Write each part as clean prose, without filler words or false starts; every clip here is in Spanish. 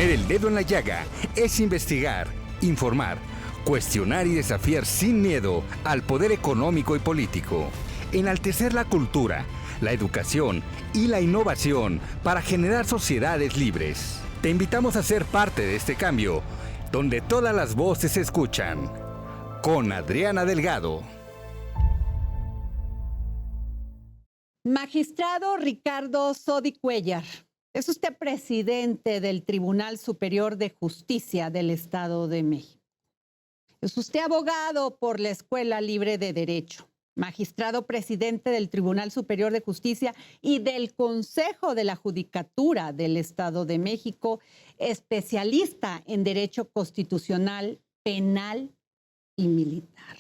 Poner el dedo en la llaga es investigar, informar, cuestionar y desafiar sin miedo al poder económico y político. Enaltecer la cultura, la educación y la innovación para generar sociedades libres. Te invitamos a ser parte de este cambio, donde todas las voces se escuchan. Con Adriana Delgado. Magistrado Ricardo Sodi Cuéllar, es usted presidente del Tribunal Superior de Justicia del Estado de México. Es usted abogado por la Escuela Libre de Derecho, magistrado presidente del Tribunal Superior de Justicia y del Consejo de la Judicatura del Estado de México, especialista en Derecho Constitucional, Penal y Militar.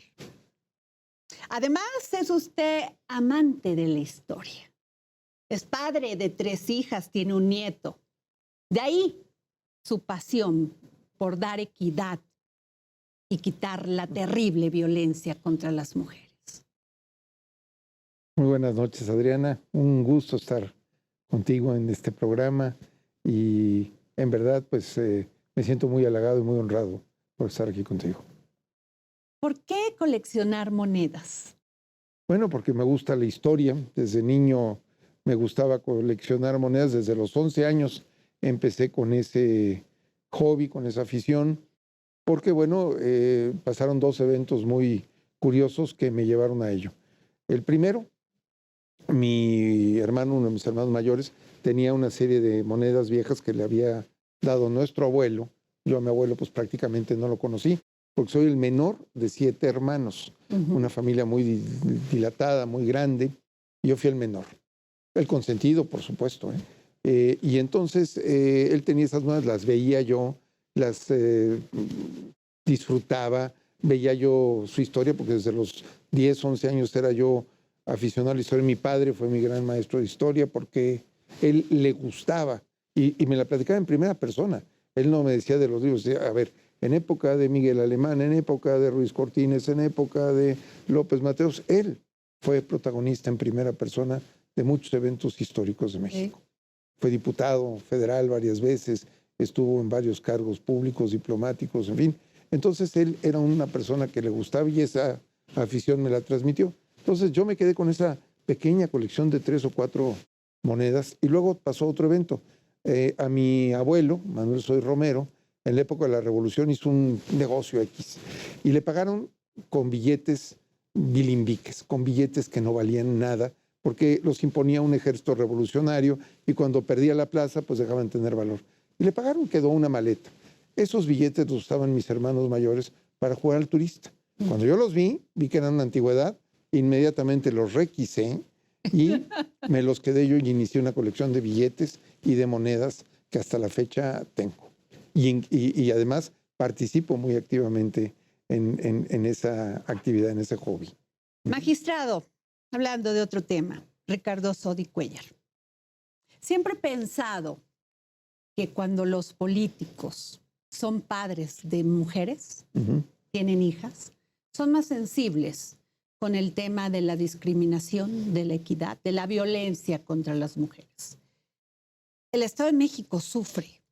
Además, es usted amante de la historia. Es padre de 3 hijas, tiene un nieto. De ahí su pasión por dar equidad y quitar la terrible violencia contra las mujeres. Muy buenas noches, Adriana. Un gusto estar contigo en este programa y en verdad pues me siento muy halagado y muy honrado por estar aquí contigo. ¿Por qué coleccionar monedas? Bueno, porque me gusta la historia. Desde niño me gustaba coleccionar monedas. Desde los 11 años empecé con ese hobby, con esa afición, porque bueno, pasaron 2 eventos muy curiosos que me llevaron a ello. El primero, mi hermano, uno de mis hermanos mayores, tenía una serie de monedas viejas que le había dado nuestro abuelo. Yo a mi abuelo pues prácticamente no lo conocí, porque soy el menor de 7 hermanos, una familia muy dilatada, muy grande, y yo fui el menor. El consentido, por supuesto. Y entonces él tenía esas monedas, las veía yo, las disfrutaba, veía yo su historia, porque desde los 10, 11 años era yo aficionado a la historia. Mi padre fue mi gran maestro de historia porque él le gustaba y me la platicaba en primera persona. Él no me decía de los libros, decía, a ver, en época de Miguel Alemán, en época de Ruiz Cortines, en época de López Mateos, él fue protagonista en primera persona de muchos eventos históricos de México. Sí. Fue diputado federal varias veces, estuvo en varios cargos públicos, diplomáticos, en fin. Entonces él era una persona que le gustaba y esa afición me la transmitió. Entonces yo me quedé con esa pequeña colección de 3 o 4 monedas y luego pasó otro evento. A mi abuelo, Manuel Soy Romero, en la época de la Revolución hizo un negocio X y le pagaron con billetes bilimbiques, con billetes que no valían nada, porque los imponía un ejército revolucionario y cuando perdía la plaza, pues dejaban tener valor. Y le pagaron, quedó una maleta. Esos billetes los usaban mis hermanos mayores para jugar al turista. Cuando yo los vi que eran una antigüedad, inmediatamente los requisé y me los quedé yo y inicié una colección de billetes y de monedas que hasta la fecha tengo. Y además participo muy activamente en esa actividad, en ese hobby. Magistrado, hablando de otro tema, Ricardo Sodi Cuéllar. Siempre he pensado que cuando los políticos son padres de mujeres, tienen hijas, son más sensibles con el tema de la discriminación, de la equidad, de la violencia contra las mujeres. El Estado de México sufre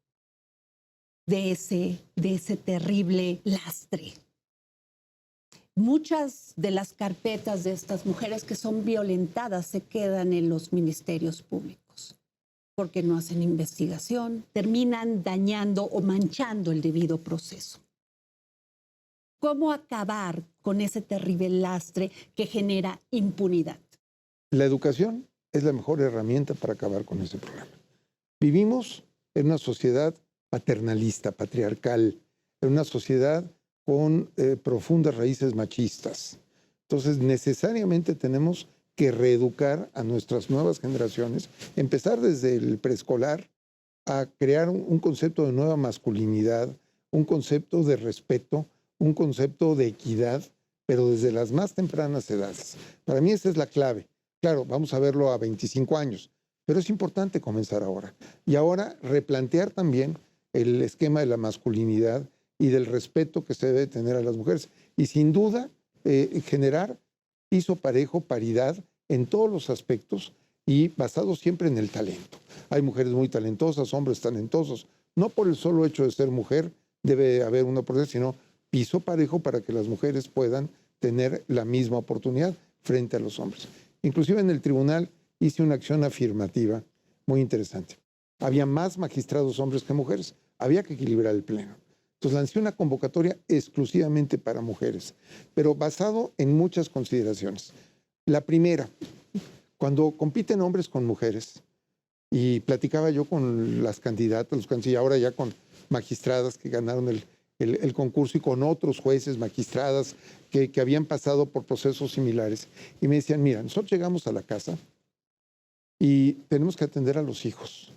de ese terrible lastre. Muchas de las carpetas de estas mujeres que son violentadas se quedan en los ministerios públicos porque no hacen investigación, terminan dañando o manchando el debido proceso. ¿Cómo acabar con ese terrible lastre que genera impunidad? La educación es la mejor herramienta para acabar con ese problema. Vivimos en una sociedad paternalista, patriarcal, en una sociedad con profundas raíces machistas. Entonces, necesariamente tenemos que reeducar a nuestras nuevas generaciones, empezar desde el preescolar a crear un concepto de nueva masculinidad, un concepto de respeto, un concepto de equidad, pero desde las más tempranas edades. Para mí esa es la clave. Claro, vamos a verlo a 25 años, pero es importante comenzar ahora. Y ahora replantear también el esquema de la masculinidad y del respeto que se debe tener a las mujeres. Y sin duda, generar piso parejo, paridad en todos los aspectos y basado siempre en el talento. Hay mujeres muy talentosas, hombres talentosos, no por el solo hecho de ser mujer debe haber una oportunidad, sino piso parejo para que las mujeres puedan tener la misma oportunidad frente a los hombres. Inclusive en el tribunal hice una acción afirmativa muy interesante. Había más magistrados hombres que mujeres. Había que equilibrar el pleno. Entonces lancé una convocatoria exclusivamente para mujeres, pero basado en muchas consideraciones. La primera, cuando compiten hombres con mujeres, y platicaba yo con las candidatas, los candidatos, y ahora ya con magistradas que ganaron el concurso y con otros jueces, magistradas que habían pasado por procesos similares, y me decían, mira, nosotros llegamos a la casa y tenemos que atender a los hijos,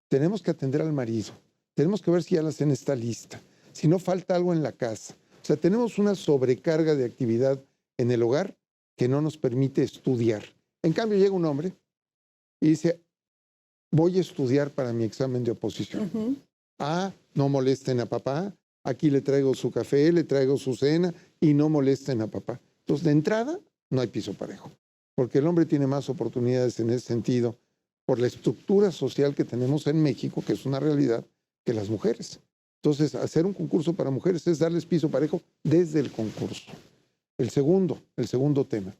tenemos que atender al marido, tenemos que ver si ya la cena está lista, si no falta algo en la casa. O sea, tenemos una sobrecarga de actividad en el hogar que no nos permite estudiar. En cambio, llega un hombre y dice, voy a estudiar para mi examen de oposición. No molesten a papá, aquí le traigo su café, le traigo su cena y no molesten a papá. Entonces, de entrada, no hay piso parejo, porque el hombre tiene más oportunidades en ese sentido por la estructura social que tenemos en México, que es una realidad, que las mujeres. Entonces, hacer un concurso para mujeres es darles piso parejo desde el concurso. El segundo tema.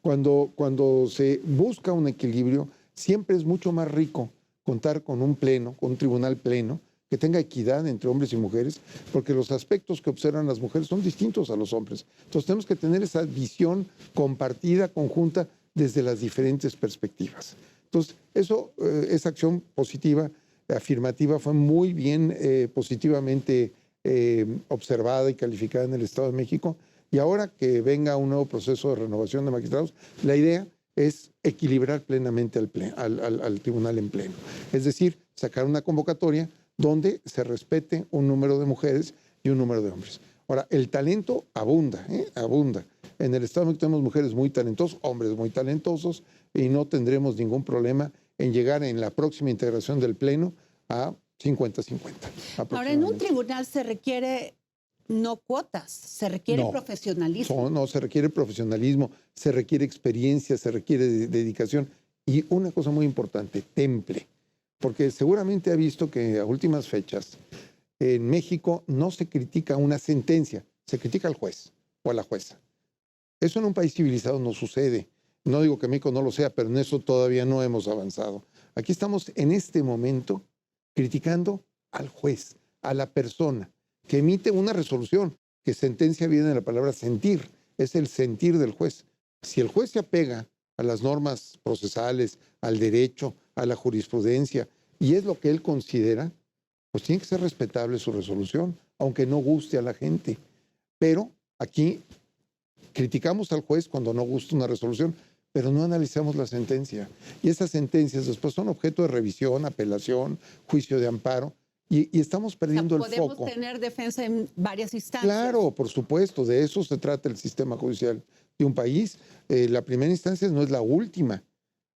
Cuando se busca un equilibrio, siempre es mucho más rico contar con un pleno, con un tribunal pleno, que tenga equidad entre hombres y mujeres, porque los aspectos que observan las mujeres son distintos a los hombres. Entonces tenemos que tener esa visión compartida, conjunta, desde las diferentes perspectivas. Entonces, esa acción positiva, afirmativa, fue muy bien positivamente observada y calificada en el Estado de México. Y ahora que venga un nuevo proceso de renovación de magistrados, la idea es equilibrar plenamente al tribunal en pleno. Es decir, sacar una convocatoria donde se respete un número de mujeres y un número de hombres. Ahora, el talento abunda, abunda. En el Estado de México tenemos mujeres muy talentosas, hombres muy talentosos, y no tendremos ningún problema en llegar en la próxima integración del pleno a 50-50. Ahora, en un tribunal se requiere no cuotas, se requiere profesionalismo. No, se requiere profesionalismo, se requiere experiencia, se requiere dedicación. Y una cosa muy importante, temple. Porque seguramente ha visto que a últimas fechas en México no se critica una sentencia, se critica al juez o a la jueza. Eso en un país civilizado no sucede. No digo que México no lo sea, pero en eso todavía no hemos avanzado. Aquí estamos en este momento criticando al juez, a la persona que emite una resolución, que sentencia viene de la palabra sentir, es el sentir del juez. Si el juez se apega a las normas procesales, al derecho, a la jurisprudencia, y es lo que él considera, pues tiene que ser respetable su resolución, aunque no guste a la gente. Pero aquí criticamos al juez cuando no gusta una resolución, pero no analizamos la sentencia. Y esas sentencias después son objeto de revisión, apelación, juicio de amparo, y estamos perdiendo el foco. Podemos tener defensa en varias instancias. Claro, por supuesto, de eso se trata el sistema judicial de un país. La primera instancia no es la última,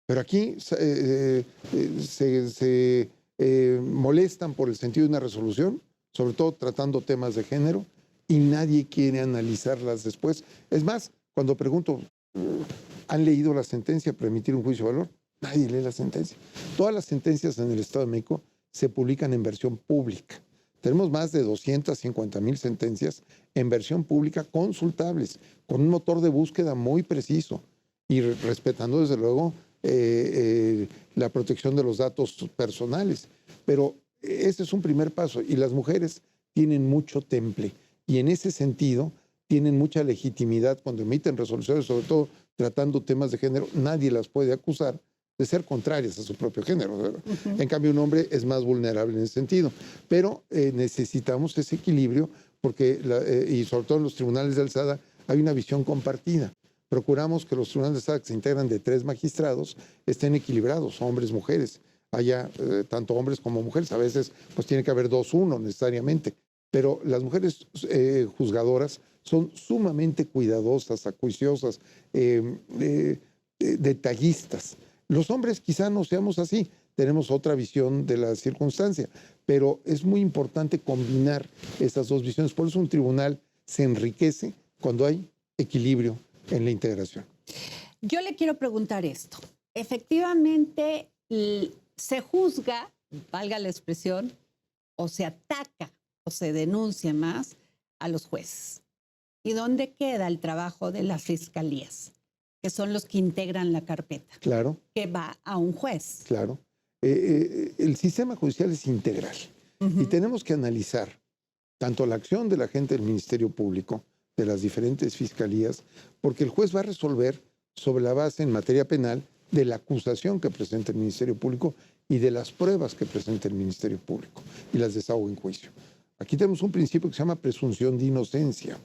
pero aquí se molestan por el sentido de una resolución, sobre todo tratando temas de género, y nadie quiere analizarlas después. Es más, cuando pregunto, ¿han leído la sentencia para emitir un juicio de valor? Nadie lee la sentencia. Todas las sentencias en el Estado de México se publican en versión pública. Tenemos más de 250,000 sentencias en versión pública consultables, con un motor de búsqueda muy preciso y respetando desde luego la protección de los datos personales. Pero ese es un primer paso y las mujeres tienen mucho temple y en ese sentido tienen mucha legitimidad cuando emiten resoluciones, sobre todo tratando temas de género. Nadie las puede acusar de ser contrarias a su propio género. En cambio, un hombre es más vulnerable en ese sentido. Pero necesitamos ese equilibrio porque, y sobre todo en los tribunales de alzada, hay una visión compartida. Procuramos que los tribunales de alzada que se integran de 3 magistrados estén equilibrados, hombres, mujeres. Haya tanto hombres como mujeres. A veces pues tiene que haber 2-1 necesariamente. Pero las mujeres juzgadoras son sumamente cuidadosas, acuciosas, detallistas. Los hombres quizá no seamos así, tenemos otra visión de la circunstancia, pero es muy importante combinar esas dos visiones. Por eso un tribunal se enriquece cuando hay equilibrio en la integración. Yo le quiero preguntar esto. Efectivamente, se juzga, valga la expresión, o se ataca o se denuncia más a los jueces. ¿Y dónde queda el trabajo de las fiscalías, que son los que integran la carpeta? Claro. Que va a un juez. Claro. El sistema judicial es integral y tenemos que analizar tanto la acción de la gente del Ministerio Público, de las diferentes fiscalías, porque el juez va a resolver sobre la base en materia penal de la acusación que presenta el Ministerio Público y de las pruebas que presenta el Ministerio Público y las desahoga en juicio. Aquí tenemos un principio que se llama presunción de inocencia.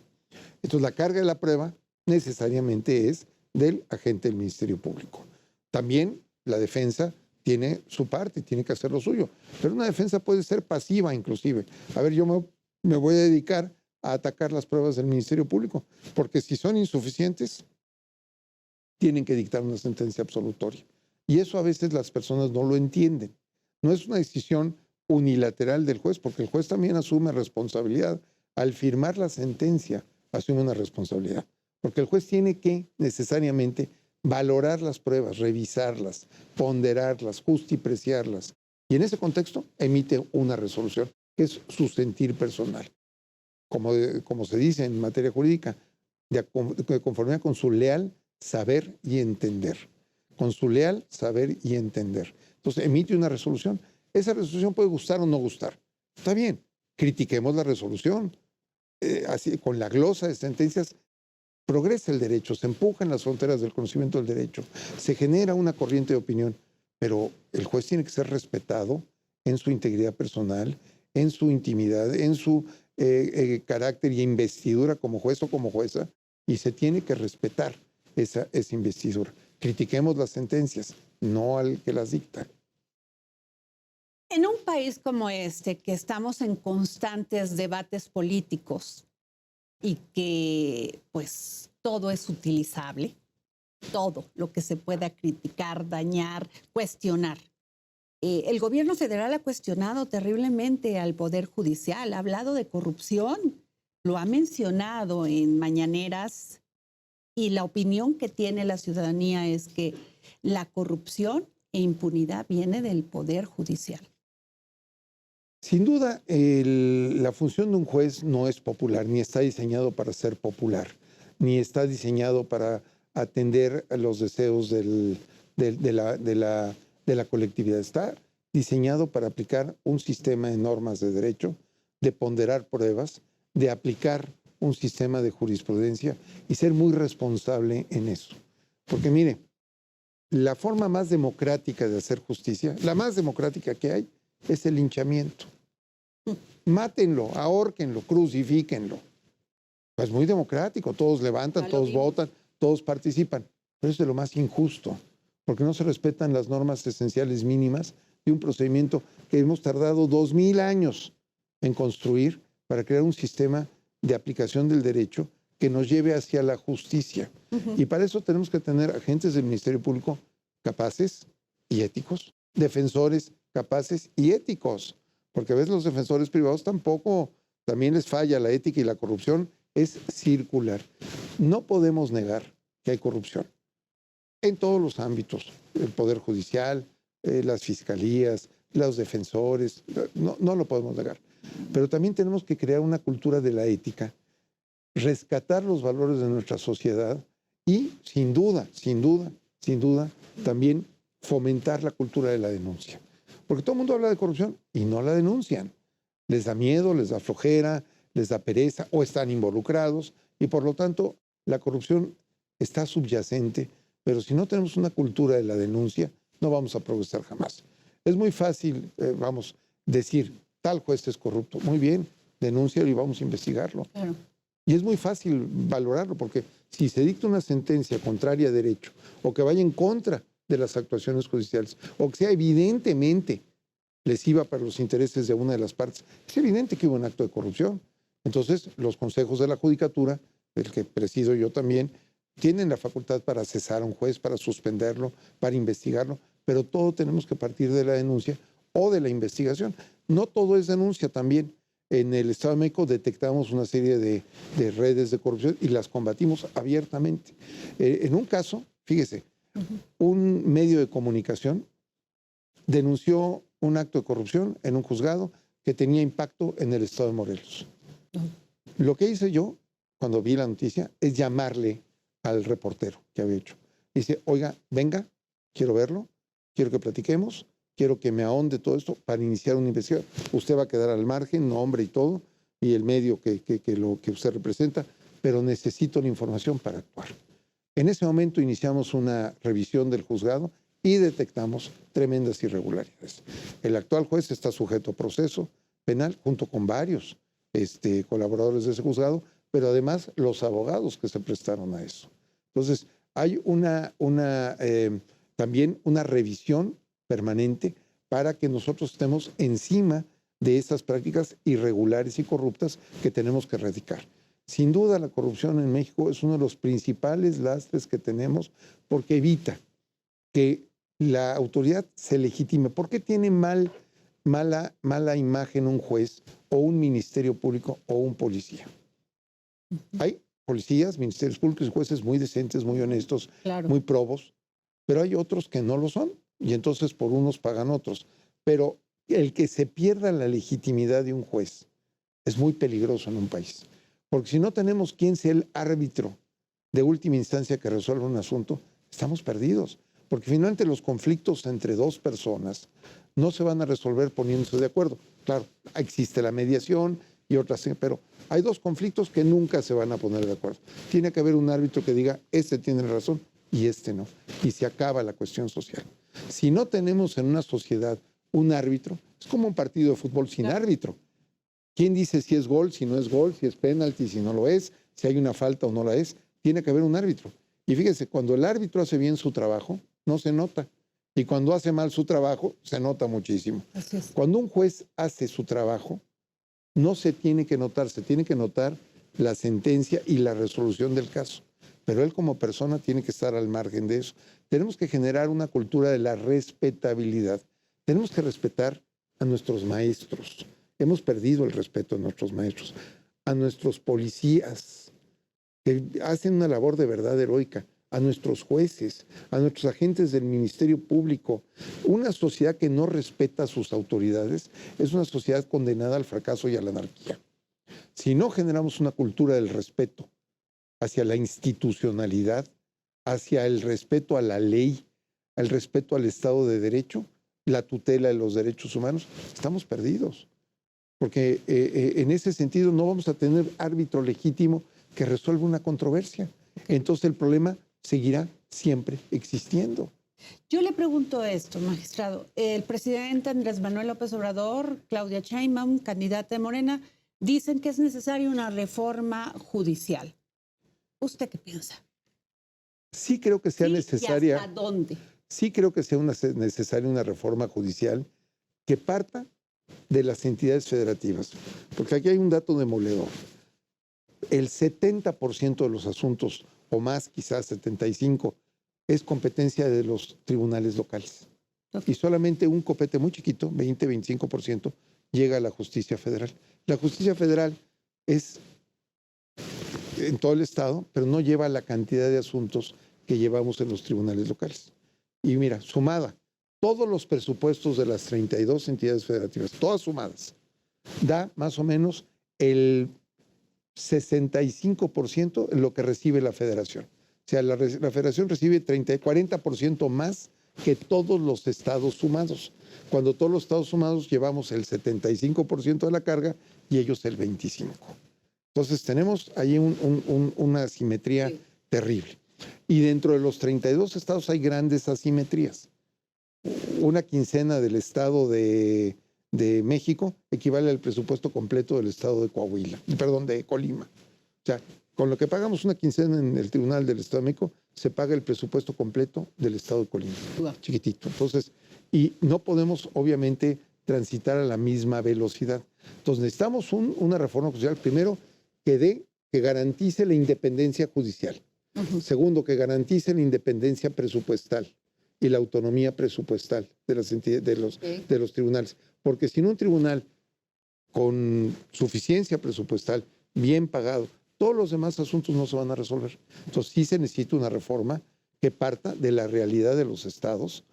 Entonces, la carga de la prueba necesariamente es del agente del Ministerio Público. También la defensa tiene su parte, tiene que hacer lo suyo. Pero una defensa puede ser pasiva inclusive. A ver, yo me voy a dedicar a atacar las pruebas del Ministerio Público, porque si son insuficientes, tienen que dictar una sentencia absolutoria. Y eso a veces las personas no lo entienden. No es una decisión unilateral del juez, porque el juez también asume responsabilidad. Al firmar la sentencia, asume una responsabilidad. Porque el juez tiene que necesariamente valorar las pruebas, revisarlas, ponderarlas, justipreciarlas. Y en ese contexto emite una resolución, que es su sentir personal. Como se dice en materia jurídica, de conformidad con su leal saber y entender. Con su leal saber y entender. Entonces emite una resolución. Esa resolución puede gustar o no gustar. Está bien, critiquemos la resolución. Así, con la glosa de sentencias, progresa el derecho, se empujan las fronteras del conocimiento del derecho, se genera una corriente de opinión, pero el juez tiene que ser respetado en su integridad personal, en su intimidad, en su carácter y investidura como juez o como jueza, y se tiene que respetar esa investidura. Critiquemos las sentencias, no al que las dicta. En un país como este, que estamos en constantes debates políticos y que pues todo es utilizable, todo lo que se pueda criticar, dañar, cuestionar. El gobierno federal ha cuestionado terriblemente al Poder Judicial, ha hablado de corrupción, lo ha mencionado en mañaneras, y la opinión que tiene la ciudadanía es que la corrupción e impunidad viene del Poder Judicial. Sin duda, la función de un juez no es popular, ni está diseñado para ser popular, ni está diseñado para atender a los deseos de la colectividad. Está diseñado para aplicar un sistema de normas de derecho, de ponderar pruebas, de aplicar un sistema de jurisprudencia y ser muy responsable en eso. Porque mire, la forma más democrática de hacer justicia, la más democrática que hay, es el linchamiento. Mátenlo, ahórquenlo, crucifíquenlo. Es muy democrático, todos levantan, todos votan, todos participan. Pero es de lo más injusto, porque no se respetan las normas esenciales mínimas de un procedimiento que hemos tardado 2000 años en construir para crear un sistema de aplicación del derecho que nos lleve hacia la justicia. Y para eso tenemos que tener agentes del Ministerio Público capaces y éticos, defensores capaces y éticos, porque a veces los defensores privados también les falla la ética y la corrupción es circular. No podemos negar que hay corrupción en todos los ámbitos, el Poder Judicial, las fiscalías, los defensores, no lo podemos negar. Pero también tenemos que crear una cultura de la ética, rescatar los valores de nuestra sociedad y, sin duda, también fomentar la cultura de la denuncia. Porque todo el mundo habla de corrupción y no la denuncian. Les da miedo, les da flojera, les da pereza o están involucrados y por lo tanto la corrupción está subyacente, pero si no tenemos una cultura de la denuncia, no vamos a progresar jamás. Es muy fácil, decir, tal juez es corrupto. Muy bien, denúncialo y vamos a investigarlo. Claro. Y es muy fácil valorarlo, porque si se dicta una sentencia contraria a derecho o que vaya en contra de las actuaciones judiciales o que sea evidentemente lesiva para los intereses de una de las partes, es evidente que hubo un acto de corrupción. Entonces, los consejos de la judicatura, del que presido yo también, tienen la facultad para cesar a un juez, para suspenderlo, para investigarlo, pero todo tenemos que partir de la denuncia o de la investigación. No todo es denuncia también. En el Estado de México detectamos una serie de redes de corrupción y las combatimos abiertamente. En un caso, fíjese, un medio de comunicación denunció un acto de corrupción en un juzgado que tenía impacto en el estado de Morelos. Lo que hice yo, cuando vi la noticia, es llamarle al reportero que había hecho. Dice, oiga, venga, quiero verlo, quiero que platiquemos, quiero que me ahonde todo esto para iniciar una investigación. Usted va a quedar al margen, nombre y todo, y el medio que usted representa, pero necesito la información para actuar. En ese momento iniciamos una revisión del juzgado y detectamos tremendas irregularidades. El actual juez está sujeto a proceso penal junto con varios colaboradores de ese juzgado, pero además los abogados que se prestaron a eso. Entonces, hay también una revisión permanente para que nosotros estemos encima de esas prácticas irregulares y corruptas que tenemos que erradicar. Sin duda, la corrupción en México es uno de los principales lastres que tenemos porque evita que la autoridad se legitime. ¿Por qué tiene mala imagen un juez o un ministerio público o un policía? Hay policías, ministerios públicos y jueces muy decentes, muy honestos, claro, muy probos, pero hay otros que no lo son y entonces por unos pagan otros. Pero el que se pierda la legitimidad de un juez es muy peligroso en un país, porque si no tenemos quién sea el árbitro de última instancia que resuelva un asunto, estamos perdidos, porque finalmente los conflictos entre dos personas no se van a resolver poniéndose de acuerdo. Claro, existe la mediación y otras, pero hay dos conflictos que nunca se van a poner de acuerdo. Tiene que haber un árbitro que diga, este tiene razón y este no, y se acaba la cuestión social. Si no tenemos en una sociedad un árbitro, es como un partido de fútbol sin árbitro. ¿Quién dice si es gol, si no es gol, si es penalti, si no lo es, si hay una falta o no la es? Tiene que haber un árbitro. Y fíjese, cuando el árbitro hace bien su trabajo, no se nota. Y cuando hace mal su trabajo, se nota muchísimo. Así es. Cuando un juez hace su trabajo, no se tiene que notar, se tiene que notar la sentencia y la resolución del caso. Pero él como persona tiene que estar al margen de eso. Tenemos que generar una cultura de la respetabilidad. Tenemos que respetar a nuestros maestros. Hemos perdido el respeto a nuestros maestros, a nuestros policías, que hacen una labor de verdad heroica, a nuestros jueces, a nuestros agentes del Ministerio Público. Una sociedad que no respeta a sus autoridades es una sociedad condenada al fracaso y a la anarquía. Si no generamos una cultura del respeto hacia la institucionalidad, hacia el respeto a la ley, al respeto al Estado de Derecho, la tutela de los derechos humanos, estamos perdidos. Porque en ese sentido no vamos a tener árbitro legítimo que resuelva una controversia. Entonces el problema seguirá siempre existiendo. Yo le pregunto esto, magistrado. El presidente Andrés Manuel López Obrador, Claudia Sheinbaum, candidata de Morena, dicen que es necesaria una reforma judicial. ¿Usted qué piensa? Sí creo que sea necesaria. ¿Y hasta dónde? Sí creo que sea necesaria una reforma judicial que parta de las entidades federativas. Porque aquí hay un dato demoledor. El 70% de los asuntos, o más quizás 75%, es competencia de los tribunales locales. Y solamente un copete muy chiquito, 20-25%, llega a la justicia federal. La justicia federal es en todo el estado, pero no lleva la cantidad de asuntos que llevamos en los tribunales locales. Y mira, sumada, todos los presupuestos de las 32 entidades federativas, todas sumadas, da más o menos el 65% en lo que recibe la federación. O sea, la federación recibe 40% más que todos los estados sumados. Cuando todos los estados sumados llevamos el 75% de la carga y ellos el 25%. Entonces tenemos ahí una asimetría terrible. Y dentro de los 32 estados hay grandes asimetrías. Una quincena del estado de México equivale al presupuesto completo del estado de de Colima. O sea, con lo que pagamos una quincena en el Tribunal del Estado de México, se paga el presupuesto completo del estado de Colima. Chiquitito. Entonces, y no podemos, obviamente, transitar a la misma velocidad. Entonces, necesitamos una reforma judicial, primero, que garantice la independencia judicial. Segundo, que garantice la independencia presupuestal y la autonomía presupuestal de las entidades, de los tribunales. Porque sin un tribunal con suficiencia presupuestal, bien pagado, todos los demás asuntos no se van a resolver. Entonces sí se necesita una reforma que parta de la realidad de los estados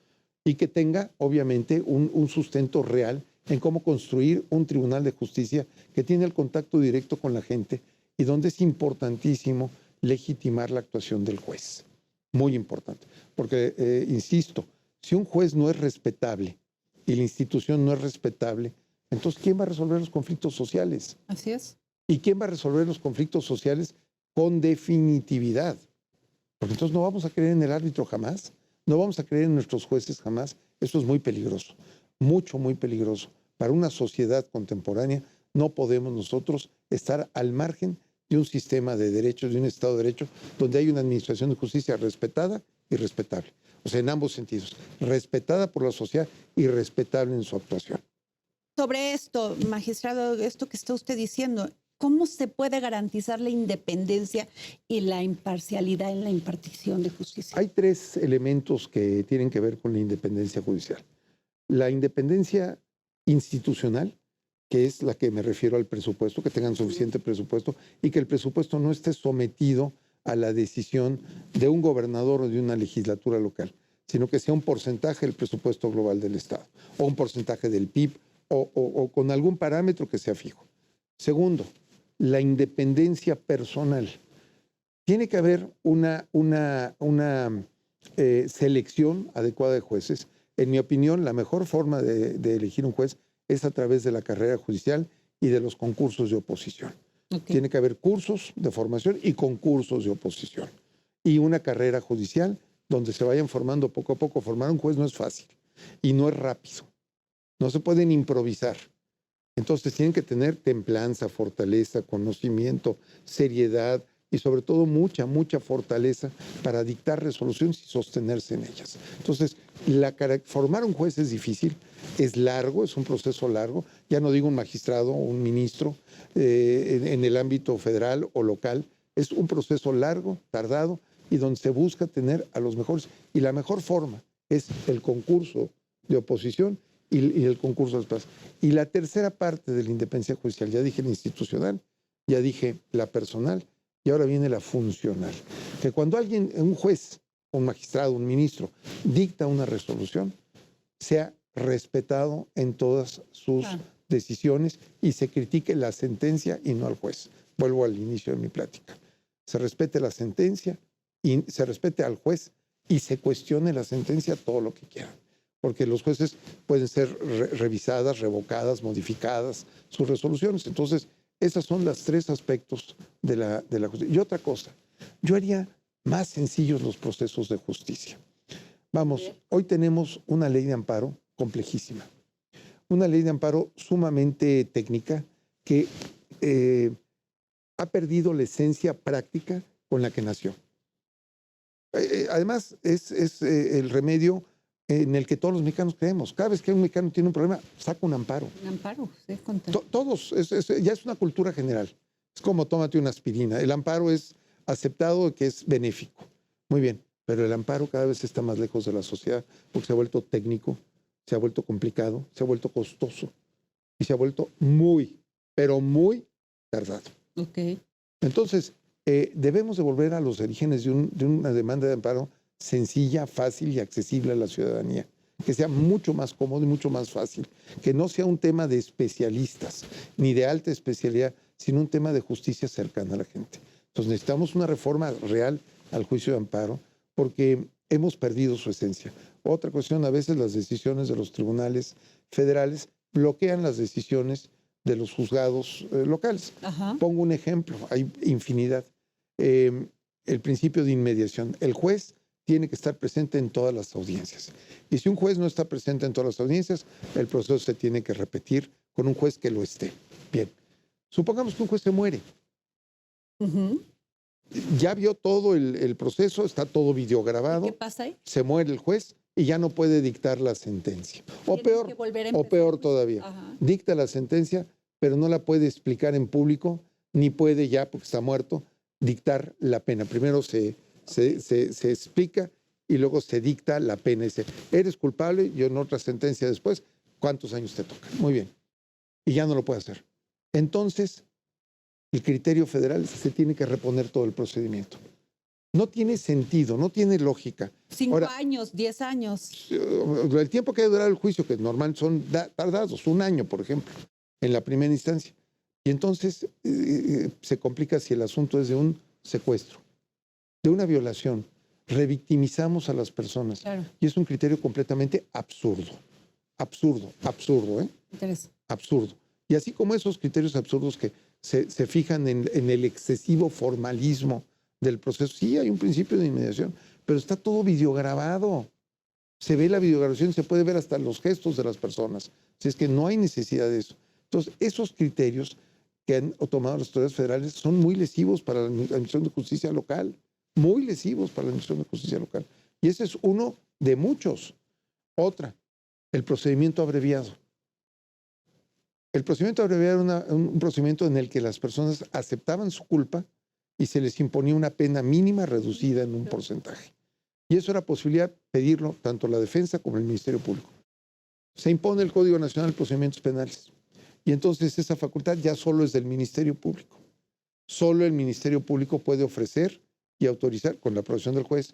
y que tenga, obviamente, un sustento real en cómo construir un tribunal de justicia que tiene el contacto directo con la gente y donde es importantísimo legitimar la actuación del juez. Muy importante, porque, insisto, si un juez no es respetable y la institución no es respetable, entonces ¿quién va a resolver los conflictos sociales? Así es. ¿Y quién va a resolver los conflictos sociales con definitividad? Porque entonces no vamos a creer en el árbitro jamás, no vamos a creer en nuestros jueces jamás. Eso es muy peligroso, mucho, muy peligroso. Para una sociedad contemporánea no podemos nosotros estar al margen de un sistema de derechos, de un Estado de Derecho, donde hay una administración de justicia respetada y respetable. O sea, en ambos sentidos, respetada por la sociedad y respetable en su actuación. Sobre esto, magistrado, esto que está usted diciendo, ¿cómo se puede garantizar la independencia y la imparcialidad en la impartición de justicia? Hay tres elementos que tienen que ver con la independencia judicial. La independencia institucional, que es la que me refiero al presupuesto, que tengan suficiente presupuesto y que el presupuesto no esté sometido a la decisión de un gobernador o de una legislatura local, sino que sea un porcentaje del presupuesto global del Estado o un porcentaje del PIB o con algún parámetro que sea fijo. Segundo, la independencia personal. Tiene que haber una selección adecuada de jueces. En mi opinión, la mejor forma de elegir un juez es a través de la carrera judicial y de los concursos de oposición. Okay. Tiene que haber cursos de formación y concursos de oposición. Y una carrera judicial donde se vayan formando poco a poco. Formar un juez no es fácil y no es rápido. No se pueden improvisar. Entonces tienen que tener templanza, fortaleza, conocimiento, seriedad y sobre todo mucha fortaleza para dictar resoluciones y sostenerse en ellas. Entonces, formar un juez es difícil, es largo, es un proceso largo. Ya no digo un magistrado o un ministro en el ámbito federal o local. Es un proceso largo, tardado y donde se busca tener a los mejores. Y la mejor forma es el concurso de oposición y el concurso de plazas. Y la tercera parte de la independencia judicial, ya dije la institucional, ya dije la personal, y ahora viene la funcional. Que cuando alguien, un juez, un magistrado, un ministro, dicta una resolución, sea respetado en todas sus decisiones y se critique la sentencia y no al juez. Vuelvo al inicio de mi plática. Se respete la sentencia y se respete al juez y se cuestione la sentencia todo lo que quieran. Porque los jueces pueden ser revisadas, revocadas, modificadas, sus resoluciones. Entonces, esos son los tres aspectos de la justicia. Y otra cosa, yo haría más sencillos los procesos de justicia. Vamos, hoy tenemos una ley de amparo complejísima, una ley de amparo sumamente técnica que ha perdido la esencia práctica con la que nació. Además, es el remedio en el que todos los mexicanos creemos. Cada vez que un mexicano tiene un problema, saca un amparo. Un amparo, sí. Todos, ya es una cultura general. Es como tómate una aspirina. El amparo es aceptado que es benéfico. Muy bien, pero el amparo cada vez está más lejos de la sociedad porque se ha vuelto técnico, se ha vuelto complicado, se ha vuelto costoso y se ha vuelto muy, pero muy tardado. Okay. Entonces, debemos de volver a los orígenes de una demanda de amparo sencilla, fácil y accesible a la ciudadanía, que sea mucho más cómodo y mucho más fácil, que no sea un tema de especialistas ni de alta especialidad, sino un tema de justicia cercana a la gente. Entonces necesitamos una reforma real al juicio de amparo porque hemos perdido su esencia. Otra cuestión, a veces las decisiones de los tribunales federales bloquean las decisiones de los juzgados locales. Ajá. Pongo un ejemplo, hay infinidad. El principio de inmediación. El juez tiene que estar presente en todas las audiencias. Y si un juez no está presente en todas las audiencias, el proceso se tiene que repetir con un juez que lo esté. Bien, supongamos que un juez se muere. Uh-huh. Ya vio todo el proceso, está todo videograbado. ¿Qué pasa ahí? Se muere el juez y ya no puede dictar la sentencia. O peor todavía, Ajá. Dicta la sentencia, pero no la puede explicar en público, ni puede ya, porque está muerto, dictar la pena. Primero se explica y luego se dicta la pena. Dice, eres culpable, y en otra sentencia después, ¿cuántos años te tocan? Muy bien. Y ya no lo puede hacer. Entonces, el criterio federal se tiene que reponer todo el procedimiento. No tiene sentido, no tiene lógica. 5 Ahora, años, 10 años. el tiempo que ha durado el juicio, que normal son tardados, 1 año, por ejemplo, en la primera instancia. Y entonces se complica si el asunto es de un secuestro, de una violación. Revictimizamos a las personas. Claro. Y es un criterio completamente absurdo. Absurdo, ¿eh? Interesante. Absurdo. Y así como esos criterios absurdos que se fijan en el excesivo formalismo del proceso, sí hay un principio de inmediación, pero está todo videograbado. Se ve la videograbación, se puede ver hasta los gestos de las personas. Si es que no hay necesidad de eso. Entonces, esos criterios que han tomado las autoridades federales son muy lesivos para la Administración de Justicia local. Muy lesivos para la Administración de Justicia local. Y ese es uno de muchos. Otra, el procedimiento abreviado. El procedimiento abreviado era un procedimiento en el que las personas aceptaban su culpa y se les imponía una pena mínima reducida en un porcentaje. Y eso era posibilidad pedirlo tanto la defensa como el Ministerio Público. Se impone el Código Nacional de Procedimientos Penales. Y entonces esa facultad ya solo es del Ministerio Público. Solo el Ministerio Público puede ofrecer y autorizar, con la aprobación del juez,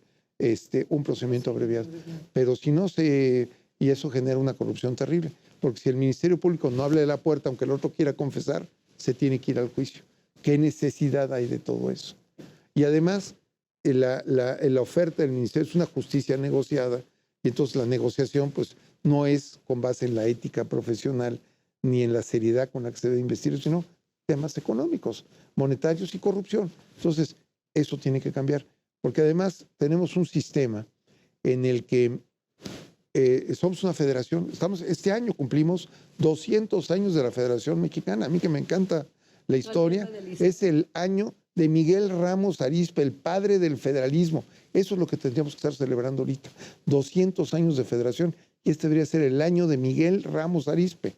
un procedimiento abreviado. Pero si no se... Y eso genera una corrupción terrible. Porque si el Ministerio Público no abre la puerta, aunque el otro quiera confesar, se tiene que ir al juicio. ¿Qué necesidad hay de todo eso? Y además, la oferta del Ministerio es una justicia negociada, y entonces la negociación pues, no es con base en la ética profesional ni en la seriedad con la que se debe investigar, sino temas económicos, monetarios y corrupción. Entonces, eso tiene que cambiar, porque además tenemos un sistema en el que somos una federación. Este año cumplimos 200 años de la Federación Mexicana. A mí que me encanta la historia, es el año de Miguel Ramos Arizpe, el padre del federalismo. Eso es lo que tendríamos que estar celebrando ahorita. 200 años de federación. Y este debería ser el año de Miguel Ramos Arizpe.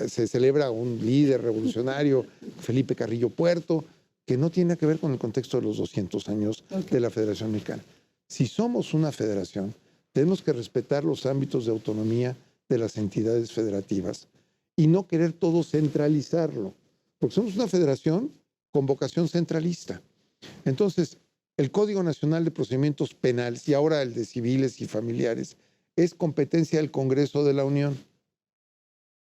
Se celebra un líder revolucionario, Felipe Carrillo Puerto, que no tiene que ver con el contexto de los 200 años de la Federación Mexicana. Si somos una federación, tenemos que respetar los ámbitos de autonomía de las entidades federativas y no querer todo centralizarlo, porque somos una federación con vocación centralista. Entonces, el Código Nacional de Procedimientos Penales y ahora el de civiles y familiares es competencia del Congreso de la Unión.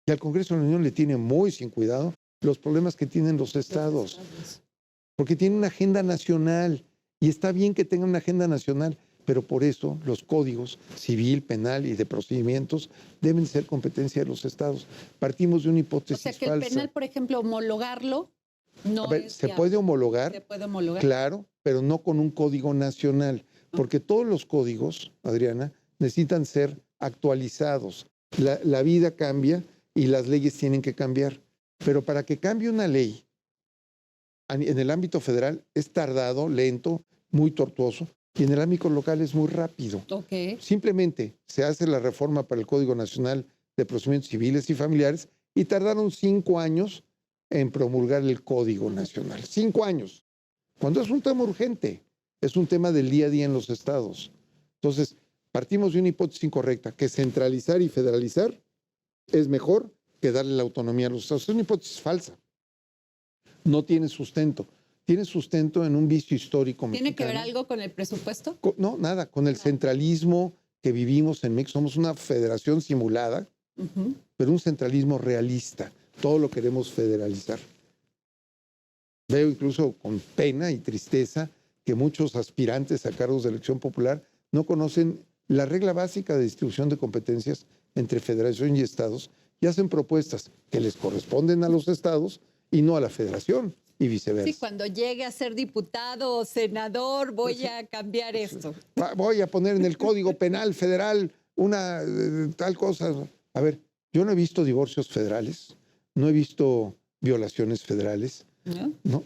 Y al Congreso de la Unión le tiene muy sin cuidado los problemas que tienen los estados, porque tiene una agenda nacional. Y está bien que tengan una agenda nacional, pero por eso los códigos civil, penal y de procedimientos deben ser competencia de los estados. Partimos de una hipótesis falsa. O sea, que el penal, por ejemplo, homologarlo no es... ¿Se puede homologar? Se puede homologar. Claro, pero no con un código nacional, porque todos los códigos, Adriana, necesitan ser actualizados. La vida cambia y las leyes tienen que cambiar. Pero para que cambie una ley en el ámbito federal es tardado, lento, muy tortuoso, y en el ámbito local es muy rápido. Simplemente se hace la reforma para el Código Nacional de Procedimientos Civiles y Familiares y tardaron 5 años en promulgar el Código Nacional. 5 años. Cuando es un tema urgente, es un tema del día a día en los estados. Entonces, partimos de una hipótesis incorrecta, que centralizar y federalizar es mejor que darle la autonomía a los estados. Es una hipótesis falsa. No tiene sustento. Tiene sustento en un vicio histórico mexicano. ¿Tiene que ver algo con el presupuesto? No, nada. Con el centralismo que vivimos en México. Somos una federación simulada, pero un centralismo realista. Todo lo queremos federalizar. Veo incluso con pena y tristeza que muchos aspirantes a cargos de elección popular no conocen la regla básica de distribución de competencias entre federación y estados y hacen propuestas que les corresponden a los estados y no a la federación. Y viceversa. Sí, cuando llegue a ser diputado o senador voy a cambiar esto. Voy a poner en el Código Penal Federal una tal cosa. A ver, yo no he visto divorcios federales, no he visto violaciones federales, ¿no?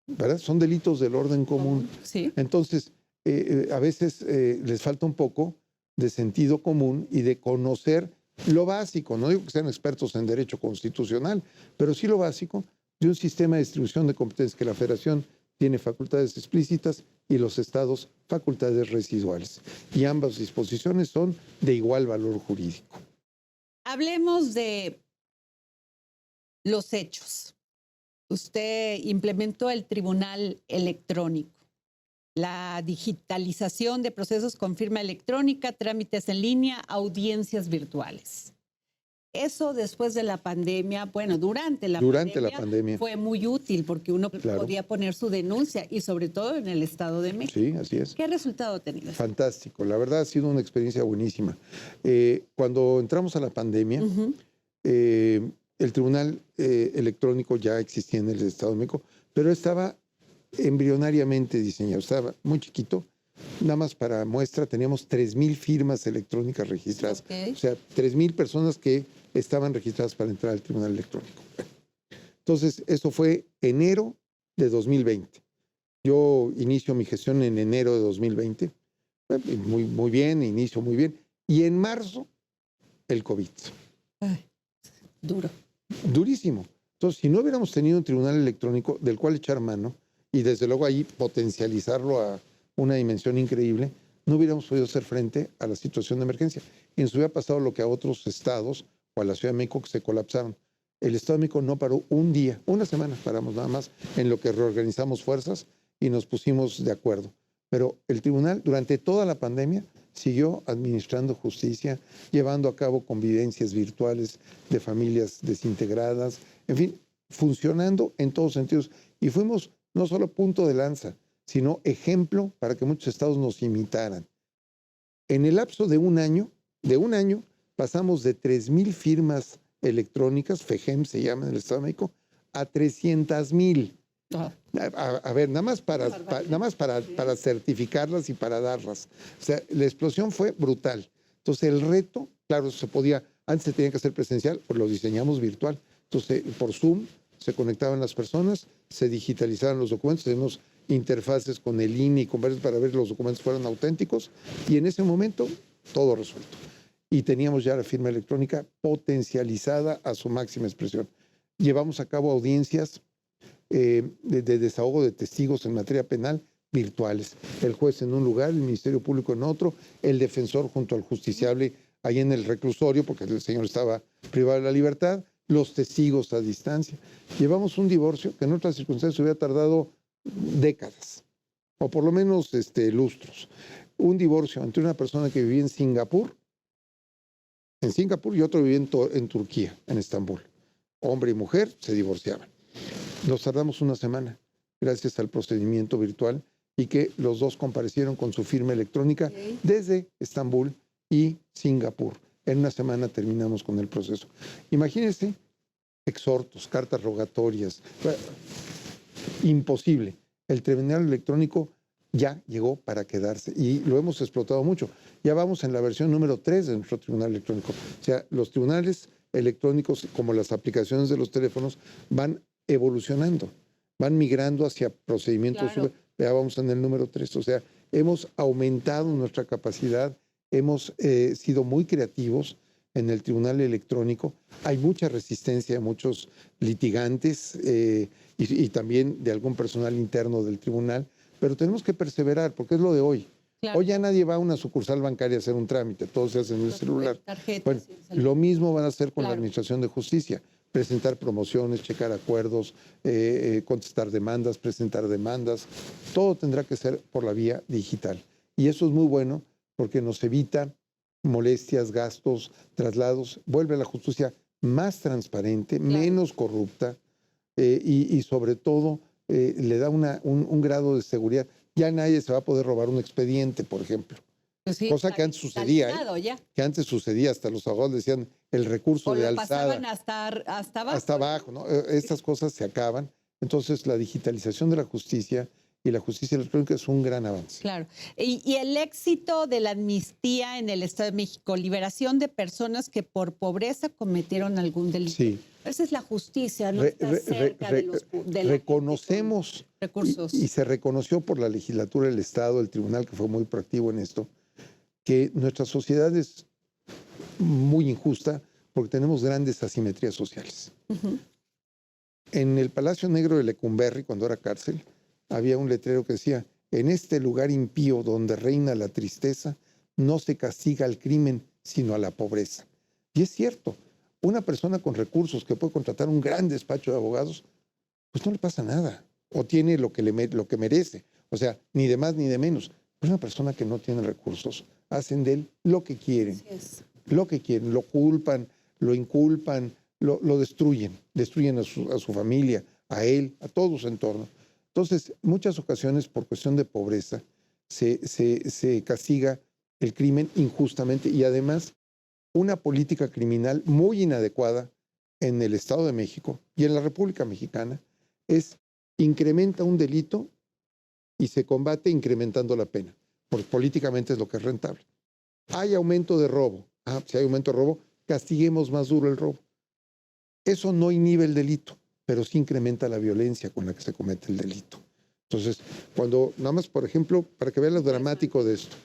¿Verdad? Son delitos del orden común. Sí. Entonces, a veces les falta un poco de sentido común y de conocer lo básico. No digo que sean expertos en derecho constitucional, pero sí lo básico de un sistema de distribución de competencias que la Federación tiene facultades explícitas y los estados facultades residuales. Y ambas disposiciones son de igual valor jurídico. Hablemos de los hechos. usted implementó el tribunal electrónico, la digitalización de procesos con firma electrónica, trámites en línea, audiencias virtuales. Eso después de la pandemia, bueno, durante la pandemia fue muy útil porque uno podía poner su denuncia y sobre todo en el Estado de México. Sí, así es. ¿Qué resultado ha tenido? Fantástico, la verdad ha sido una experiencia buenísima. Cuando entramos a la pandemia, el tribunal electrónico ya existía en el Estado de México, pero estaba embrionariamente diseñado, estaba muy chiquito. Nada más para muestra, teníamos 3,000 firmas electrónicas registradas. O sea, 3,000 personas que estaban registradas para entrar al tribunal electrónico. Entonces, eso fue enero de 2020. Yo inicio mi gestión en enero de 2020. Muy bien, inicio muy bien. Y en marzo, el COVID. Ay, duro. Durísimo. Entonces, si no hubiéramos tenido un tribunal electrónico del cual echar mano, y desde luego ahí potencializarlo a una dimensión increíble, no hubiéramos podido hacer frente a la situación de emergencia. Y nos hubiera pasado lo que a otros estados o a la Ciudad de México que se colapsaron. El Estado de México no paró un día, una semana paramos nada más, en lo que reorganizamos fuerzas y nos pusimos de acuerdo. Pero el tribunal durante toda la pandemia siguió administrando justicia, llevando a cabo convivencias virtuales de familias desintegradas, en fin, funcionando en todos sentidos. Y fuimos no solo punto de lanza, sino ejemplo para que muchos estados nos imitaran. En el lapso de un año, pasamos de 3,000 firmas electrónicas, FEGEM se llama en el Estado de México, a 300,000. A ver, nada más para certificarlas y para darlas. O sea, la explosión fue brutal. Entonces, el reto, claro, antes se tenía que hacer presencial, pues lo diseñamos virtual. Entonces, por Zoom se conectaban las personas, se digitalizaban los documentos, tenemos interfaces con el INE y con varios para ver que los documentos fueran auténticos, y en ese momento todo resuelto. Y teníamos ya la firma electrónica potencializada a su máxima expresión. Llevamos a cabo audiencias de desahogo de testigos en materia penal virtuales. El juez en un lugar, el Ministerio Público en otro, el defensor junto al justiciable ahí en el reclusorio, porque el señor estaba privado de la libertad, los testigos a distancia. Llevamos un divorcio que en otras circunstancias hubiera tardado décadas, o por lo menos lustros. Un divorcio entre una persona que vivía en Singapur y otro vivía en Turquía, en Estambul. Hombre y mujer se divorciaban. Nos tardamos una semana, gracias al procedimiento virtual, y que los dos comparecieron con su firma electrónica desde Estambul y Singapur. En una semana terminamos con el proceso. Imagínense, exhortos, cartas rogatorias. Imposible. El tribunal electrónico ya llegó para quedarse y lo hemos explotado mucho. Ya vamos en la versión número 3 de nuestro tribunal electrónico. O sea, los tribunales electrónicos, como las aplicaciones de los teléfonos, van evolucionando, van migrando hacia procedimientos. Claro. Ya vamos en el número 3. O sea, hemos aumentado nuestra capacidad, hemos sido muy creativos en el tribunal electrónico. Hay mucha resistencia de muchos litigantes y también de algún personal interno del tribunal, pero tenemos que perseverar porque es lo de hoy. Claro. Hoy ya nadie va a una sucursal bancaria a hacer un trámite, todo se hace en el celular. Bueno, lo mismo van a hacer con la Administración de Justicia, presentar promociones, checar acuerdos, contestar demandas, presentar demandas, todo tendrá que ser por la vía digital. Y eso es muy bueno porque nos evita molestias, gastos, traslados, vuelve a la justicia más transparente, menos corrupta y sobre todo le da un grado de seguridad. Ya nadie se va a poder robar un expediente, por ejemplo. Pues sí, cosa que antes sucedía, que antes sucedía, hasta los abogados decían el recurso de alzada. Pasaban hasta abajo. Hasta abajo, ¿no? Estas cosas se acaban. Entonces, la digitalización de la justicia y la justicia electrónica es un gran avance. Claro. Y el éxito de la amnistía en el Estado de México, liberación de personas que por pobreza cometieron algún delito. Sí. Esa es la justicia, no está cerca de los reconocemos recursos. Y se reconoció por la legislatura del Estado, el tribunal que fue muy proactivo en esto, que nuestra sociedad es muy injusta porque tenemos grandes asimetrías sociales. En el Palacio Negro de Lecumberri, cuando era cárcel, había un letrero que decía: en este lugar impío donde reina la tristeza, no se castiga al crimen, sino a la pobreza. Y es cierto, una persona con recursos que puede contratar un gran despacho de abogados, pues no le pasa nada, o tiene lo que merece, o sea, ni de más ni de menos. Es una persona que no tiene recursos, hacen de él lo que quieren, lo culpan, lo inculpan, lo destruyen a su familia, a él, a todo su entorno. Entonces, muchas ocasiones por cuestión de pobreza se castiga el crimen injustamente y además una política criminal muy inadecuada en el Estado de México y en la República Mexicana es incrementa un delito y se combate incrementando la pena, porque políticamente es lo que es rentable. Hay aumento de robo. Si hay aumento de robo, castiguemos más duro el robo. Eso no inhibe el delito, pero sí incrementa la violencia con la que se comete el delito. Entonces, cuando, nada más, por ejemplo, para que vean lo dramático de esto,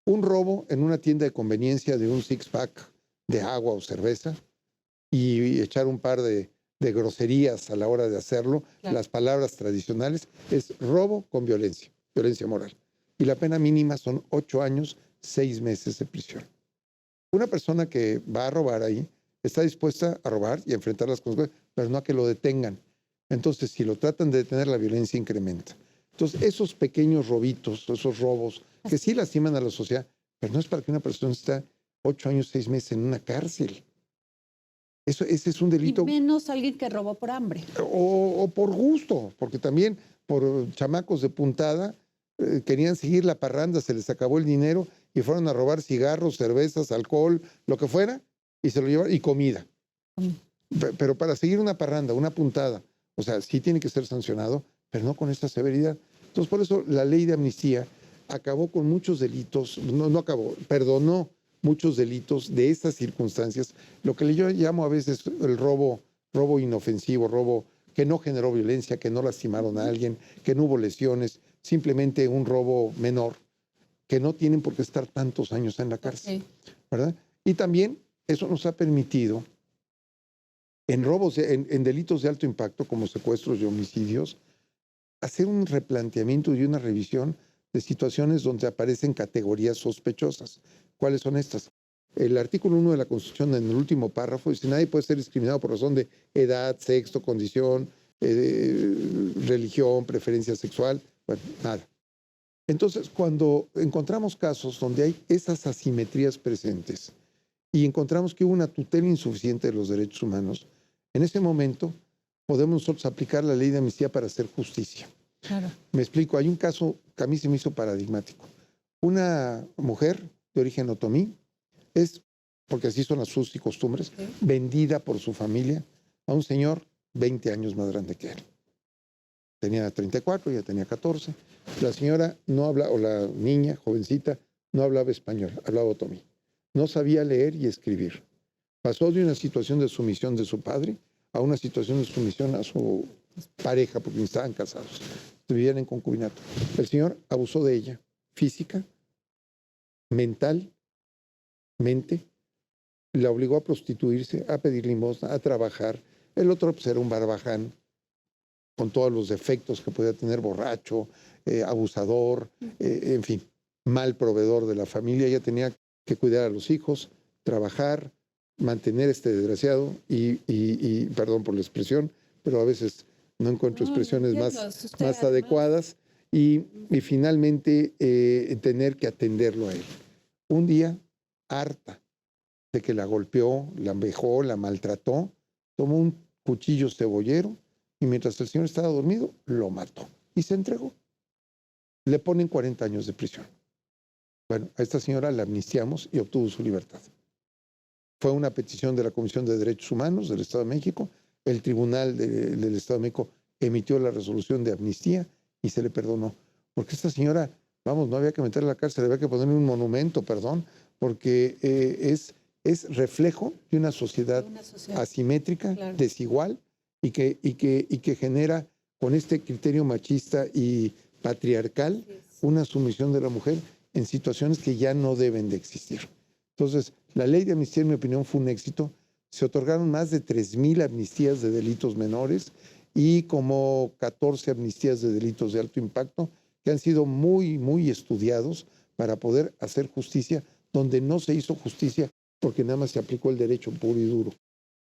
un robo en una tienda de conveniencia de un six-pack de agua o cerveza y echar un par de groserías a la hora de hacerlo, claro. Las palabras tradicionales, es robo con violencia moral. Y la pena mínima son 8 años, 6 meses de prisión. Una persona que va a robar ahí está dispuesta a robar y a enfrentar las consecuencias, pero no a que lo detengan. Entonces, si lo tratan de detener, la violencia incrementa. Entonces, esos pequeños robitos, esos robos, que sí lastiman a la sociedad, pero no es para que una persona esté 8 años, 6 meses en una cárcel. Ese es un delito. Y menos alguien que robó por hambre. O por gusto, porque también por chamacos de puntada querían seguir la parranda, se les acabó el dinero y fueron a robar cigarros, cervezas, alcohol, lo que fuera, y se lo llevaron, y comida. Pero para seguir una parranda, una puntada, o sea, sí tiene que ser sancionado, pero no con esta severidad. Entonces, por eso la ley de amnistía acabó con muchos delitos, no acabó, perdonó muchos delitos de estas circunstancias, lo que yo llamo a veces el robo inofensivo, robo que no generó violencia, que no lastimaron a alguien, que no hubo lesiones, simplemente un robo menor, que no tienen por qué estar tantos años en la cárcel, ¿verdad? Y también eso nos ha permitido en robos, en delitos de alto impacto como secuestros y homicidios, hacer un replanteamiento y una revisión de situaciones donde aparecen categorías sospechosas. ¿Cuáles son estas? El artículo 1 de la Constitución, en el último párrafo, dice: nadie puede ser discriminado por razón de edad, sexo, condición, religión, preferencia sexual, bueno, nada. Entonces, cuando encontramos casos donde hay esas asimetrías presentes y encontramos que hubo una tutela insuficiente de los derechos humanos, en ese momento podemos nosotros aplicar la ley de amnistía para hacer justicia. Claro. Me explico, hay un caso que a mí se me hizo paradigmático. Una mujer de origen otomí es, porque así son las usos y costumbres, vendida por su familia a un señor 20 años más grande que él. Tenía 34, ella tenía 14. La señora no habla, o la niña, jovencita, no hablaba español, hablaba otomí. No sabía leer y escribir. Pasó de una situación de sumisión de su padre a una situación de sumisión a su pareja, porque estaban casados. Vivían en concubinato. El señor abusó de ella, física, mental, la obligó a prostituirse, a pedir limosna, a trabajar. El otro pues, era un barbaján, con todos los defectos que podía tener, borracho, abusador, en fin, mal proveedor de la familia. Ella tenía que cuidar a los hijos, trabajar, mantener este desgraciado y perdón por la expresión, pero a veces no encuentro expresiones más adecuadas y finalmente tener que atenderlo a él. Un día, harta de que la golpeó, la vejó, la maltrató, tomó un cuchillo cebollero y mientras el señor estaba dormido, lo mató y se entregó. Le ponen 40 años de prisión. Bueno, a esta señora la amnistiamos y obtuvo su libertad. Fue una petición de la Comisión de Derechos Humanos del Estado de México. El Tribunal del Estado de México emitió la resolución de amnistía y se le perdonó. Porque esta señora, vamos, no había que meterla a la cárcel, había que ponerle un monumento, perdón, porque es reflejo de una sociedad asimétrica, claro, desigual, y que genera con este criterio machista y patriarcal una sumisión de la mujer en situaciones que ya no deben de existir. Entonces, la ley de amnistía, en mi opinión, fue un éxito. Se otorgaron más de 3,000 amnistías de delitos menores y como 14 amnistías de delitos de alto impacto que han sido muy, muy estudiados para poder hacer justicia donde no se hizo justicia porque nada más se aplicó el derecho puro y duro.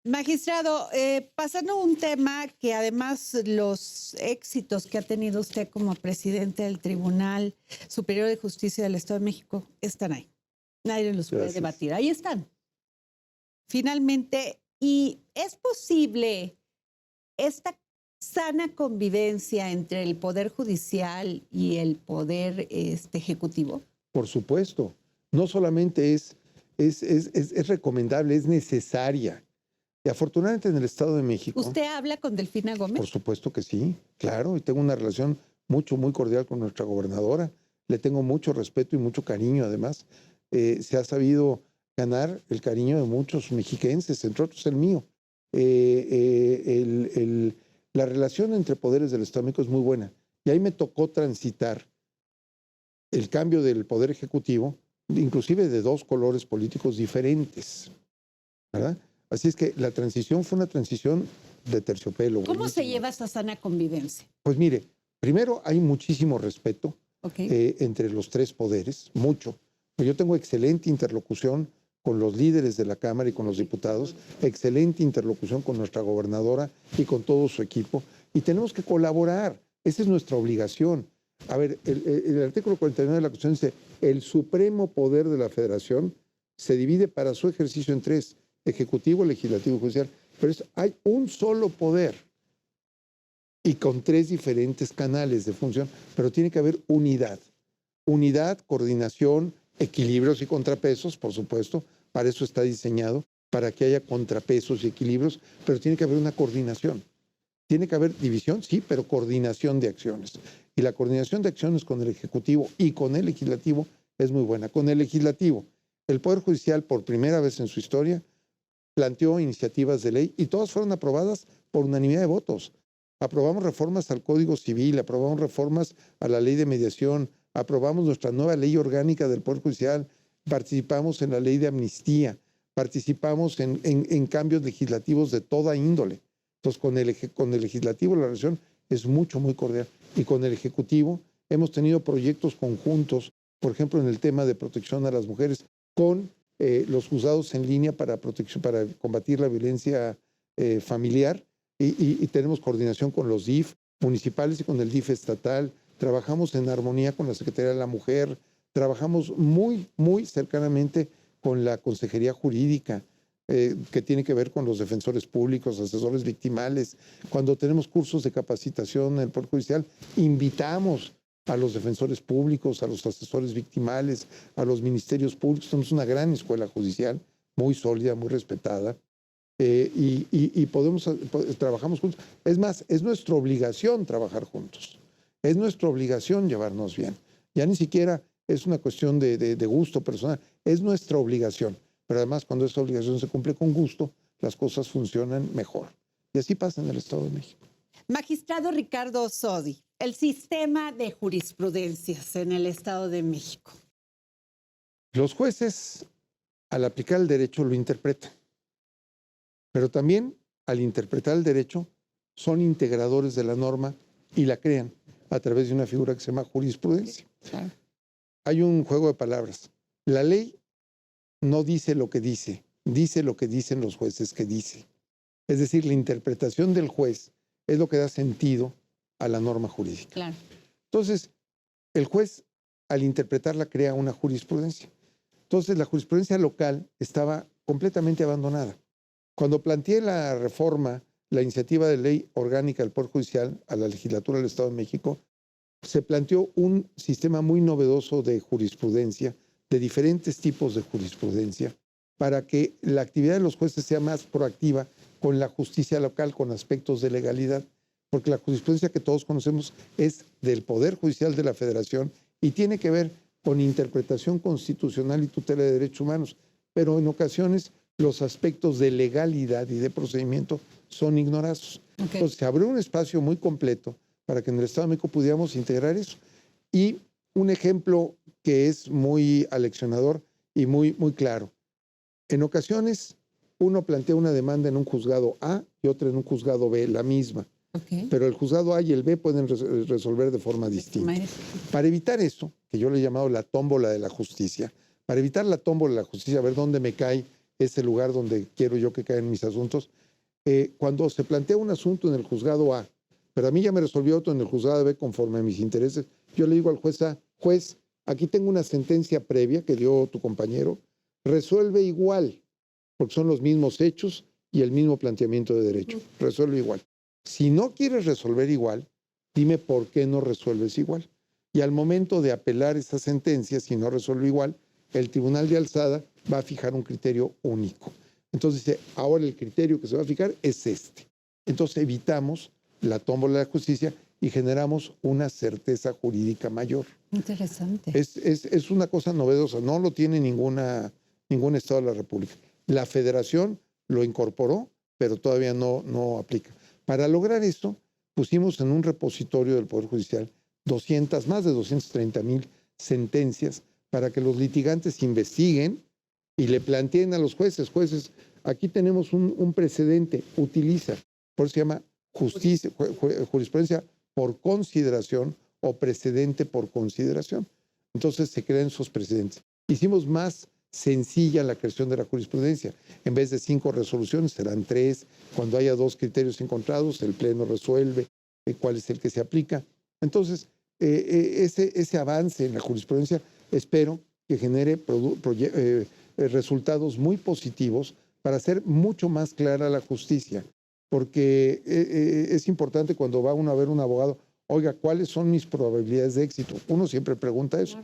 Magistrado, pasando a un tema que además los éxitos que ha tenido usted como presidente del Tribunal Superior de Justicia del Estado de México están ahí. Nadie los puede debatir. Ahí están. Finalmente, ¿y es posible esta sana convivencia entre el Poder Judicial y el Poder Ejecutivo? Por supuesto. No solamente es recomendable, es necesaria. Y afortunadamente en el Estado de México... ¿Usted habla con Delfina Gómez? Por supuesto que sí, claro. Y tengo una relación muy cordial con nuestra gobernadora. Le tengo mucho respeto y mucho cariño, además. Se ha sabido ganar el cariño de muchos mexiquenses, entre otros el mío. La relación entre poderes del Estado de México es muy buena. Y ahí me tocó transitar el cambio del Poder Ejecutivo, inclusive de dos colores políticos diferentes, ¿verdad? Así es que la transición fue una transición de terciopelo. ¿Cómo buenísima. se lleva esta sana convivencia? Pues mire, primero hay muchísimo respeto Okay. entre los tres poderes, mucho. Yo tengo excelente interlocución con los líderes de la Cámara y con los diputados, excelente interlocución con nuestra gobernadora y con todo su equipo, y tenemos que colaborar. Esa es nuestra obligación. A ver, el artículo 49 de la Constitución dice, el supremo poder de la Federación se divide para su ejercicio en tres, ejecutivo, legislativo y judicial, pero hay un solo poder y con tres diferentes canales de función, pero tiene que haber unidad. Unidad, coordinación, equilibrios y contrapesos, por supuesto, para eso está diseñado, para que haya contrapesos y equilibrios, pero tiene que haber una coordinación. Tiene que haber división, sí, pero coordinación de acciones. Y la coordinación de acciones con el Ejecutivo y con el Legislativo es muy buena. Con el Legislativo, el Poder Judicial, por primera vez en su historia, planteó iniciativas de ley y todas fueron aprobadas por unanimidad de votos. Aprobamos reformas al Código Civil, aprobamos reformas a la Ley de Mediación, aprobamos nuestra nueva Ley Orgánica del Poder Judicial, participamos en la Ley de Amnistía, participamos en cambios legislativos de toda índole. Entonces, con el Legislativo la relación es muy cordial. Y con el Ejecutivo hemos tenido proyectos conjuntos, por ejemplo, en el tema de protección a las mujeres, con los juzgados en línea para combatir la violencia familiar, y tenemos coordinación con los DIF municipales y con el DIF estatal. Trabajamos en armonía con la Secretaría de la Mujer, trabajamos muy cercanamente con la Consejería Jurídica, que tiene que ver con los defensores públicos, asesores victimales. Cuando tenemos cursos de capacitación en el Poder Judicial, invitamos a los defensores públicos, a los asesores victimales, a los ministerios públicos. Somos una gran escuela judicial, muy sólida, muy respetada, y trabajamos juntos. Es más, es nuestra obligación trabajar juntos. Es nuestra obligación llevarnos bien. Ya ni siquiera es una cuestión de gusto personal, es nuestra obligación. Pero además, cuando esta obligación se cumple con gusto, las cosas funcionan mejor. Y así pasa en el Estado de México. Magistrado Ricardo Sodi, el sistema de jurisprudencias en el Estado de México. Los jueces, al aplicar el derecho, lo interpretan. Pero también, al interpretar el derecho, son integradores de la norma y la crean a través de una figura que se llama jurisprudencia. Claro. Hay un juego de palabras. La ley no dice lo que dice lo que dicen los jueces que dice. Es decir, la interpretación del juez es lo que da sentido a la norma jurídica. Claro. Entonces, el juez, al interpretarla, crea una jurisprudencia. Entonces, la jurisprudencia local estaba completamente abandonada. Cuando planteé la reforma, la iniciativa de ley orgánica del Poder Judicial a la legislatura del Estado de México, se planteó un sistema muy novedoso de jurisprudencia, de diferentes tipos de jurisprudencia, para que la actividad de los jueces sea más proactiva con la justicia local, con aspectos de legalidad, porque la jurisprudencia que todos conocemos es del Poder Judicial de la Federación y tiene que ver con interpretación constitucional y tutela de derechos humanos, pero en ocasiones los aspectos de legalidad y de procedimiento son ignorados. Okay. Entonces se abrió un espacio muy completo para que en el Estado de México pudiéramos integrar eso. Y un ejemplo que es muy aleccionador y muy claro. En ocasiones uno plantea una demanda en un juzgado A y otra en un juzgado B, la misma. Okay. Pero el juzgado A y el B pueden resolver de forma distinta. Para evitar eso, que yo le he llamado la tómbola de la justicia, para evitar la tómbola de la justicia, a ver dónde me cae es el lugar donde quiero yo que caigan mis asuntos. Cuando se plantea un asunto en el juzgado A, pero a mí ya me resolvió otro en el juzgado B conforme a mis intereses, yo le digo al juez A, juez, aquí tengo una sentencia previa que dio tu compañero, resuelve igual, porque son los mismos hechos y el mismo planteamiento de derecho, resuelve igual. Si no quieres resolver igual, dime por qué no resuelves igual. Y al momento de apelar esa sentencia, si no resuelve igual, el Tribunal de Alzada va a fijar un criterio único. Entonces dice, ahora el criterio que se va a fijar es este. Entonces evitamos la tómbola de la justicia y generamos una certeza jurídica mayor. Interesante. Es una cosa novedosa, no lo tiene ningún Estado de la República. La Federación lo incorporó, pero todavía no aplica. Para lograr esto, pusimos en un repositorio del Poder Judicial más de 230,000 sentencias para que los litigantes investiguen y le planteen a los jueces, aquí tenemos un precedente, utiliza, por eso se llama jurisprudencia por consideración o precedente por consideración. Entonces se crean esos precedentes. Hicimos más sencilla la creación de la jurisprudencia. En vez de 5 resoluciones, serán 3. Cuando haya 2 criterios encontrados, el Pleno resuelve cuál es el que se aplica. Entonces, ese avance en la jurisprudencia espero que genere resultados muy positivos para hacer mucho más clara la justicia. Porque es importante cuando va uno a ver un abogado, oiga, ¿cuáles son mis probabilidades de éxito? Uno siempre pregunta eso.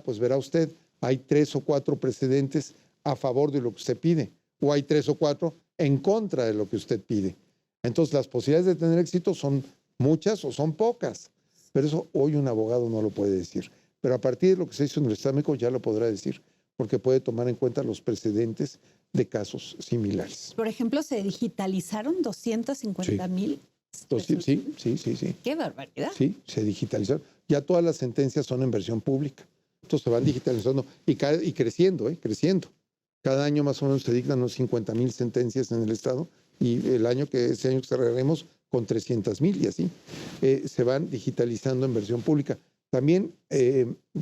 Pues verá usted, hay 3 o 4 precedentes a favor de lo que usted pide, o hay 3 o 4 en contra de lo que usted pide. Entonces, las posibilidades de tener éxito son muchas o son pocas, pero eso hoy un abogado no lo puede decir. Pero a partir de lo que se hizo en el Estado de México ya lo podrá decir, porque puede tomar en cuenta los precedentes de casos similares. Por ejemplo, ¿se digitalizaron 250,000? Sí. ¡Qué barbaridad! Sí, se digitalizaron. Ya todas las sentencias son en versión pública. Entonces se van digitalizando y creciendo, creciendo. Cada año más o menos se dictan unos 50,000 sentencias en el Estado y ese año que cerraremos con 300,000 y así. Se van digitalizando en versión pública. También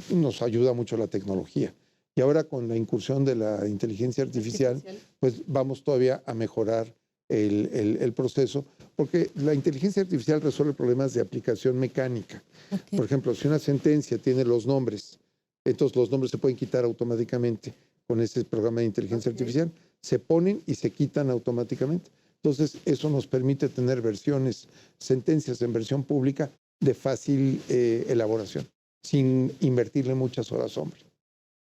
nos ayuda mucho la tecnología. Y ahora con la incursión de la inteligencia artificial, pues vamos todavía a mejorar el proceso, porque la inteligencia artificial resuelve problemas de aplicación mecánica. Okay. Por ejemplo, si una sentencia tiene los nombres, entonces los nombres se pueden quitar automáticamente con ese programa de inteligencia artificial, se ponen y se quitan automáticamente. Entonces, eso nos permite tener sentencias en versión pública de fácil elaboración, sin invertirle muchas horas, hombre.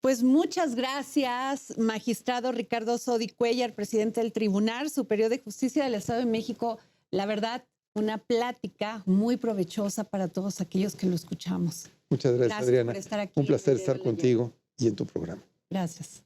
Pues muchas gracias, magistrado Ricardo Sodi Cuéllar, presidente del Tribunal Superior de Justicia del Estado de México. La verdad, una plática muy provechosa para todos aquellos que lo escuchamos. Muchas gracias, Adriana. Por estar aquí. Un placer estar contigo y en tu programa. Gracias.